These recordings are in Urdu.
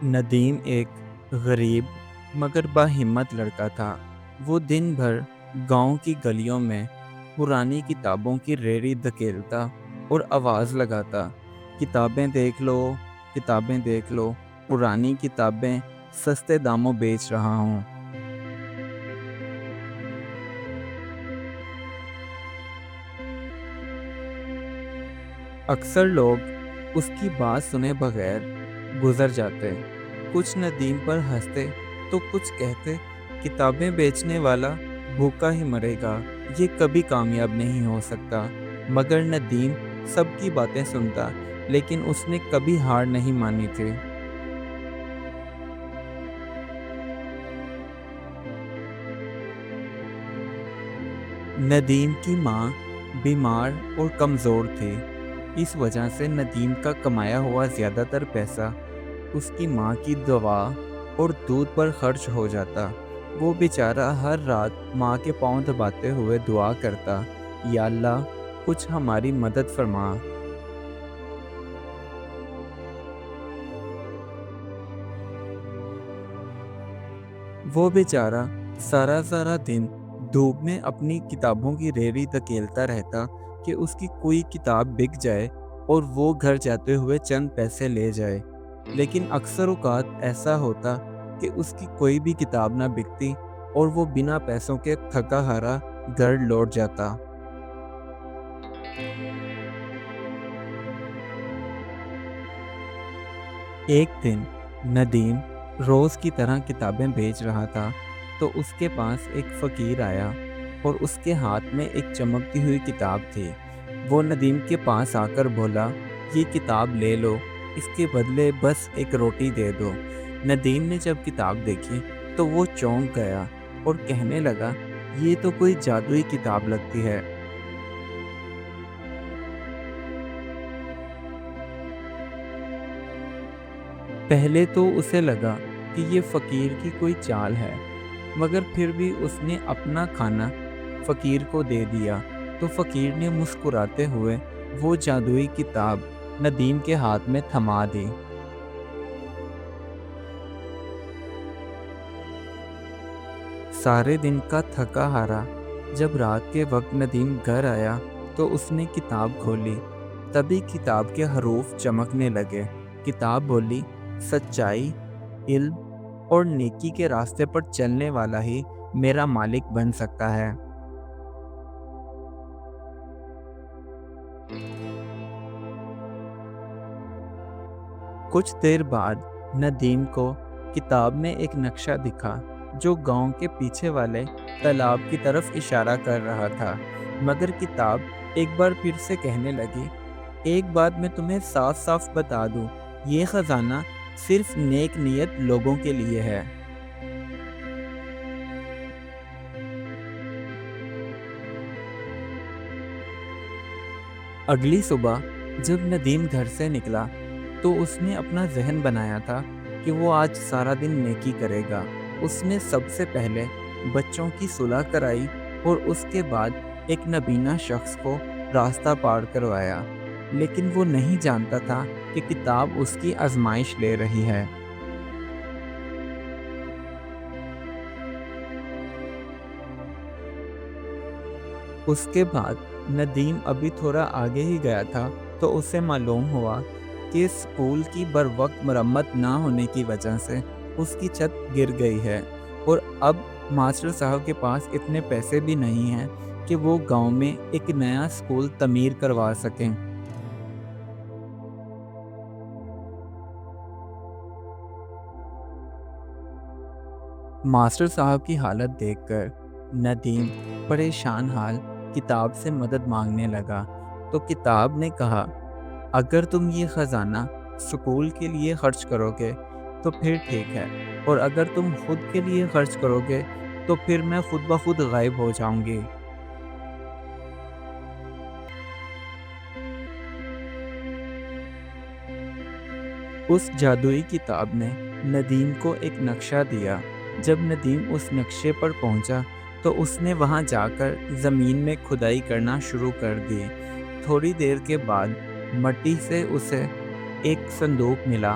ندیم ایک غریب مگر باہمت لڑکا تھا۔ وہ دن بھر گاؤں کی گلیوں میں پرانی کتابوں کی ریڑھی دھکیلتا اور آواز لگاتا، کتابیں دیکھ لو، کتابیں دیکھ لو، پرانی کتابیں سستے داموں بیچ رہا ہوں۔ اکثر لوگ اس کی بات سنے بغیر گزر جاتے، کچھ ندیم پر ہنستے تو کچھ کہتے کتابیں بیچنے والا بھوکا ہی مرے گا، یہ کبھی کامیاب نہیں ہو سکتا۔ مگر ندیم سب کی باتیں سنتا، لیکن اس نے کبھی ہار نہیں مانی تھی۔ ندیم کی ماں بیمار اور کمزور تھی، اس وجہ سے ندیم کا کمایا ہوا زیادہ تر پیسہ اس کی ماں کی دوا اور دودھ پر خرچ ہو جاتا۔ وہ بیچارہ ہر رات ماں کے پاؤں دباتے ہوئے دعا کرتا، یا اللہ کچھ ہماری مدد فرما۔ وہ بیچارہ سارا سارا دن دھوپ میں اپنی کتابوں کی ریڑھی دھکیلتا رہتا کہ اس کی کوئی کتاب بک جائے اور وہ گھر جاتے ہوئے چند پیسے لے جائے، لیکن اکثر اوقات ایسا ہوتا کہ اس کی کوئی بھی کتاب نہ بکتی اور وہ بنا پیسوں کے تھکا ہارا گھر لوٹ جاتا۔ ایک دن ندیم روز کی طرح کتابیں بیچ رہا تھا تو اس کے پاس ایک فقیر آیا اور اس کے ہاتھ میں ایک چمکتی ہوئی کتاب تھی۔ وہ ندیم کے پاس آ کر بولا، یہ کتاب لے لو، اس کے بدلے بس ایک روٹی دے دو۔ ندیم نے جب کتاب دیکھی تو وہ چونک گیا اور کہنے لگا، یہ تو کوئی جادوئی کتاب لگتی ہے۔ پہلے تو اسے لگا کہ یہ فقیر کی کوئی چال ہے، مگر پھر بھی اس نے اپنا کھانا فقیر کو دے دیا تو فقیر نے مسکراتے ہوئے وہ جادوئی کتاب ندیم کے ہاتھ میں تھما دی۔ سارے دن کا تھکا ہارا جب رات کے وقت ندیم گھر آیا تو اس نے کتاب کھولی، تبھی کتاب کے حروف چمکنے لگے۔ کتاب بولی، سچائی، علم اور نیکی کے راستے پر چلنے والا ہی میرا مالک بن سکتا ہے۔ کچھ دیر بعد ندیم کو کتاب میں ایک نقشہ دکھا جو گاؤں کے پیچھے والے تالاب کی طرف اشارہ کر رہا تھا، مگر کتاب ایک بار پھر سے کہنے لگی، ایک بات میں تمہیں صاف صاف بتا دوں، یہ خزانہ صرف نیک نیت لوگوں کے لیے ہے۔ اگلی صبح جب ندیم گھر سے نکلا تو اس نے اپنا ذہن بنایا تھا کہ وہ آج سارا دن نیکی کرے گا۔ اس نے سب سے پہلے بچوں کی صلح کرائی اور اس کے بعد ایک نابینا شخص کو راستہ پار کروایا، لیکن وہ نہیں جانتا تھا کہ کتاب اس کی آزمائش لے رہی ہے۔ اس کے بعد ندیم ابھی تھوڑا آگے ہی گیا تھا تو اسے معلوم ہوا کہ اسکول کی بر وقت مرمت نہ ہونے کی وجہ سے اس کی چھت گر گئی ہے اور اب ماسٹر صاحب کے پاس اتنے پیسے بھی نہیں ہیں کہ وہ گاؤں میں ایک نیا اسکول تعمیر کروا سکیں۔ ماسٹر صاحب کی حالت دیکھ کر ندیم پریشان حال کتاب سے مدد مانگنے لگا تو کتاب نے کہا، اگر تم یہ خزانہ سکول کے لیے خرچ کرو گے تو پھر ٹھیک ہے، اور اگر تم خود کے لیے خرچ کرو گے تو پھر میں خود بخود غائب ہو جاؤں گی۔ اس جادوئی کتاب نے ندیم کو ایک نقشہ دیا۔ جب ندیم اس نقشے پر پہنچا تو اس نے وہاں جا کر زمین میں کھدائی کرنا شروع کر دی۔ تھوڑی دیر کے بعد مٹی سے اسے ایک صندوق ملا۔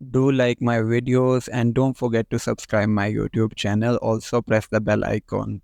Do like my videos and don't forget to subscribe my YouTube channel. Also press the bell icon.